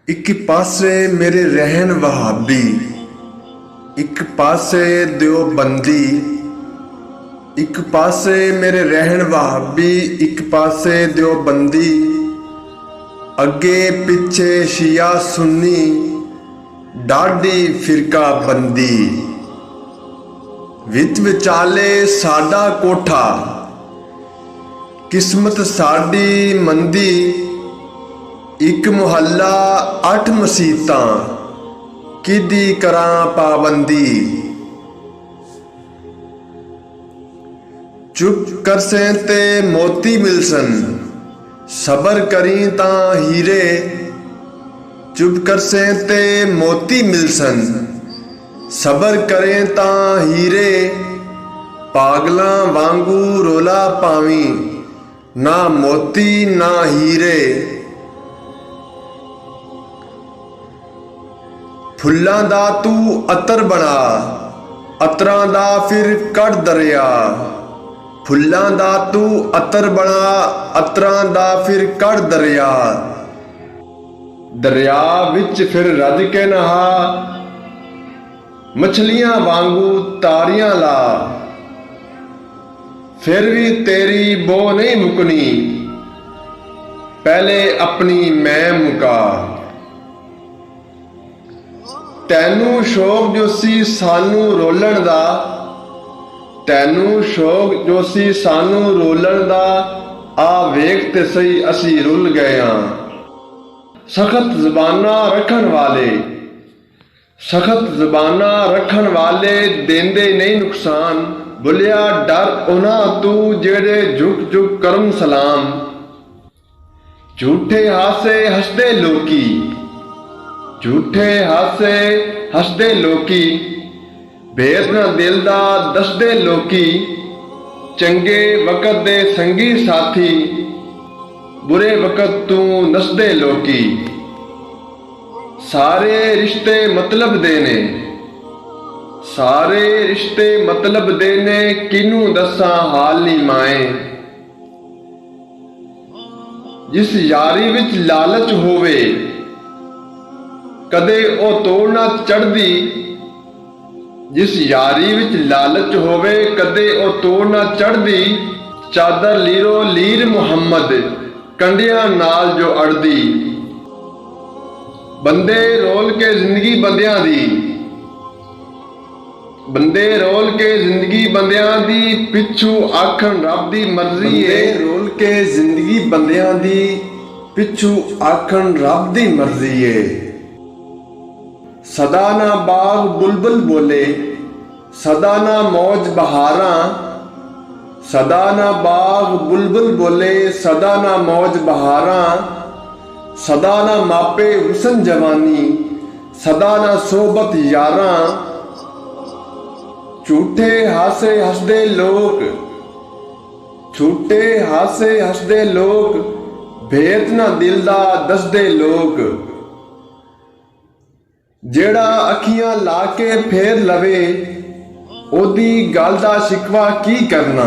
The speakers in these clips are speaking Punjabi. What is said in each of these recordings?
ਇੱਕ ਪਾਸੇ ਮੇਰੇ ਰਹਿਣ ਵਹਾਬੀ, ਇੱਕ ਪਾਸੇ ਦਿਓਬੰਦੀ। ਇੱਕ ਪਾਸੇ ਮੇਰੇ ਰਹਿਣ ਵਹਾਬੀ, ਇੱਕ ਪਾਸੇ ਦਿਓਬੰਦੀ। ਅੱਗੇ ਪਿੱਛੇ ਸ਼ੀਆ ਸੁੰਨੀ, ਡਾਢੀ ਫਿਰਕਾ ਬੰਦੀ। ਵਿੱਚ ਵਿਚਾਲੇ ਸਾਡਾ ਕੋਠਾ, ਕਿਸਮਤ ਸਾਡੀ ਮੰਦੀ। ਇੱਕ ਮੁਹੱਲਾ 8 ਮਸੀਤਾਂ, ਕਿਹਦੀ ਕਰਾਂ ਪਾਬੰਦੀ। ਚੁੱਪ ਕਰਸੇ ਤੇ ਮੋਤੀ ਮਿਲਸਨ, ਸਬਰ ਕਰੀ ਤਾਂ ਹੀਰੇ। ਚੁੱਪ ਕਰਸੇ ਤੇ ਮੋਤੀ ਮਿਲਸਨ, ਸਬਰ ਕਰੇ ਤਾਂ ਹੀਰੇ। ਪਾਗਲਾਂ ਵਾਂਗੂ ਰੋਲਾ ਪਾਵੀਂ, ਨਾ ਮੋਤੀ ਨਾ ਹੀਰੇ। ਫੁੱਲਾਂ ਦਾ ਤੂੰ ਅਤਰ ਬਣਾ, ਅਤਰਾਂ ਦਾ ਫਿਰ ਕੱਢ ਦਰਿਆ। ਫੁੱਲਾਂ ਦਾ ਤੂੰ ਅਤਰ ਬਣਾ, ਅਤਰਾਂ ਦਾ ਫਿਰ ਕੱਢ ਦਰਿਆ। ਦਰਿਆ ਵਿੱਚ ਫਿਰ ਰੱਜ ਕੇ ਨਹਾ, ਮਛਲੀਆਂ ਵਾਂਗੂ ਤਾਰੀਆਂ ਲਾ। ਫਿਰ ਵੀ ਤੇਰੀ ਬੋ ਨਹੀਂ ਮੁਕਣੀ, ਪਹਿਲੇ ਆਪਣੀ ਮੈਂ ਮੁਕਾ। ਤੈਨੂੰ ਸ਼ੌਕ ਜੋ ਸੀ ਸਾਨੂੰ ਰੋਲਣ ਦਾ, ਤੈਨੂੰ ਸ਼ੌਕ ਜੋ ਸੀ ਸਾਨੂੰ ਰੋਲਣ ਦਾ। ਆ ਵੇਖ ਤੇ ਸਹੀ ਅਸੀਂ ਰੁੱਲ ਗਏ ਆਂ। ਸਖਤ ਜ਼ਬਾਨਾਂ ਰੱਖਣ ਵਾਲੇ, ਸਖਤ ਜ਼ਬਾਨਾਂ ਰੱਖਣ ਵਾਲੇ ਦੇਂਦੇ ਨਹੀਂ ਨੁਕਸਾਨ। ਬੁਲਿਆ ਡਰ ਉਹਨਾਂ ਤੂੰ ਜਿਹੜੇ ਝੁਕ ਝੁਕ ਕਰਮ ਸਲਾਮ। ਝੂਠੇ ਹਾਸੇ ਹੱਸਦੇ ਲੋਕੀ, ਝੂਠੇ ਹਾਸੇ ਹੱਸਦੇ ਲੋਕੀ। ਭੇਦ ਨਾ ਦਿਲ ਦਾ ਦੱਸਦੇ ਲੋਕੀ। ਚੰਗੇ ਵਕਤ ਦੇ ਸੰਗੀ ਸਾਥੀ, ਬੁਰੇ ਵਕਤ ਤੂੰ ਨੱਸਦੇ ਲੋਕੀ। ਸਾਰੇ ਰਿਸ਼ਤੇ ਮਤਲਬ ਦੇ ਨੇ, ਸਾਰੇ ਰਿਸ਼ਤੇ ਮਤਲਬ ਦੇ ਨੇ। ਕਿਹਨੂੰ ਦੱਸਾਂ ਹਾਲ ਨੀ ਮਾਏ। ਜਿਸ ਯਾਰੀ ਵਿੱਚ ਲਾਲਚ ਹੋਵੇ, ਕਦੇ ਉਹ ਤੋੜ ਨਾ ਚੜ੍ਹਦੀ। ਜਿਸ ਯਾਰੀ ਵਿੱਚ ਲਾਲਚ ਹੋਵੇ, ਕਦੇ ਉਹ ਤੋੜ ਨਾ ਚੜ੍ਹਦੀ। ਚਾਦਰ ਲੀਰੋ ਲੀਰ ਮੁਹੰਮਦ, ਕੰਡਿਆਂ ਨਾਲ ਜੋ ਅੜਦੀ। ਬੰਦੇ ਰੋਲ ਕੇ ਜ਼ਿੰਦਗੀ ਬੰਦਿਆਂ ਦੀ, ਬੰਦੇ ਰੋਲ ਕੇ ਜ਼ਿੰਦਗੀ ਬੰਦਿਆਂ ਦੀ। ਪਿੱਛੂ ਆਖਣ ਰੱਬ ਦੀ ਮਰਜ਼ੀ ਏ। ਰੋਲ ਕੇ ਜ਼ਿੰਦਗੀ ਬੰਦਿਆਂ ਦੀ, ਪਿੱਛੂ ਆਖਣ ਰੱਬ ਦੀ ਮਰਜ਼ੀ ਏ। ਸਦਾ ਨਾ ਬਾਗ ਬੁਲਬੁਲ ਬੋਲੇ, ਸਦਾ ਨਾ ਮੌਜ ਬਹਾਰਾਂ। ਸਦਾ ਨਾ ਬਾਗ ਬੁਲਬੁਲ ਬੋਲੇ, ਸਦਾ ਨਾ ਮੌਜ ਬਹਾਰਾਂ। ਸਦਾ ਨਾ ਮਾਪੇ ਹੁਸਨ ਜਵਾਨੀ, ਸਦਾ ਨਾ ਸੋਬਤ ਯਾਰਾਂ। ਝੂਠੇ ਹਾਸੇ ਹੱਸਦੇ ਲੋਕ, ਝੂਠੇ ਹਾਸੇ ਹੱਸਦੇ ਲੋਕ। ਭੇਤ ਨਾ ਦਿਲ ਦਾ ਦੱਸਦੇ ਲੋਕ। ਜਿਹੜਾ ਅੱਖੀਆਂ ਲਾ ਕੇ ਫੇਰ ਲਵੇ, ਉਹਦੀ ਗੱਲ ਦਾ ਸ਼ਿਕਵਾ ਕੀ ਕਰਨਾ।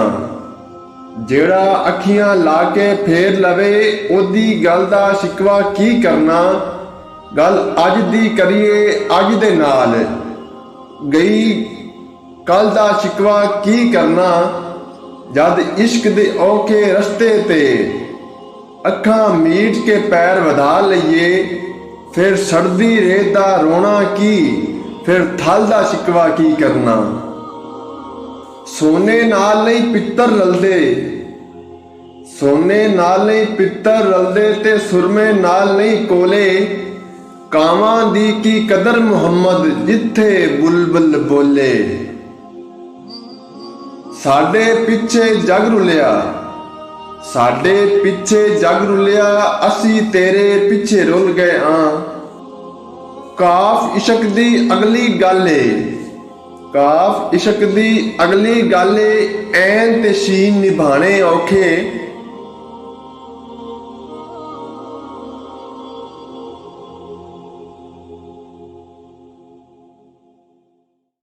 ਜਿਹੜਾ ਅੱਖੀਆਂ ਲਾ ਕੇ ਫੇਰ ਲਵੇ, ਉਹਦੀ ਗੱਲ ਦਾ ਸ਼ਿਕਵਾ ਕੀ ਕਰਨਾ। ਗੱਲ ਅੱਜ ਦੀ ਕਰੀਏ ਅੱਜ ਦੇ ਨਾਲ, ਗਈ ਕੱਲ ਦਾ ਸ਼ਿਕਵਾ ਕੀ ਕਰਨਾ। ਜਦ ਇਸ਼ਕ ਦੇ ਔਖੇ ਰਸਤੇ ਤੇ ਅੱਖਾਂ ਮੀਟ ਕੇ ਪੈਰ ਵਧਾ ਲਈਏ, ਫਿਰ ਸੜਦੀ ਰੇਤ ਦਾ ਰੋਣਾ ਕੀ, ਫਿਰ ਥਲ ਦਾ ਸ਼ਿਕਵਾ ਕੀ ਕਰਨਾ। ਸੋਨੇ ਨਾਲ ਨਹੀਂ ਪਿੱਤਰ ਰਲਦੇ, ਸੋਨੇ ਨਾਲ ਨਹੀਂ ਪਿੱਤਰ ਰਲਦੇ। ਤੇ ਸੁਰਮੇ ਨਾਲ ਨਹੀਂ ਕੋਲੇ। ਕਾਵਾਂ ਦੀ ਕੀ ਕਦਰ ਮੁਹੰਮਦ, ਜਿੱਥੇ ਬੁਲਬੁਲ ਬੋਲੇ। ਸਾਡੇ ਪਿੱਛੇ ਜਗ ਰੁਲਿਆ, ਸਾਡੇ ਪਿੱਛੇ ਜਗ ਰੁਲਿਆ। ਅਸੀਂ ਤੇਰੇ ਪਿੱਛੇ ਰੁੱਲ ਗਏ ਆਂ। ਕਾਫ ਇਸ਼ਕ ਦੀ ਅਗਲੀ ਗੱਲ ਏ, ਕਾਫ ਇਸ਼ਕ ਦੀ ਅਗਲੀ ਗੱਲ ਏ। ਐਨ ਤੇ ਸ਼ੀਨ ਨਿਭਾਣੇ ਔਖੇ।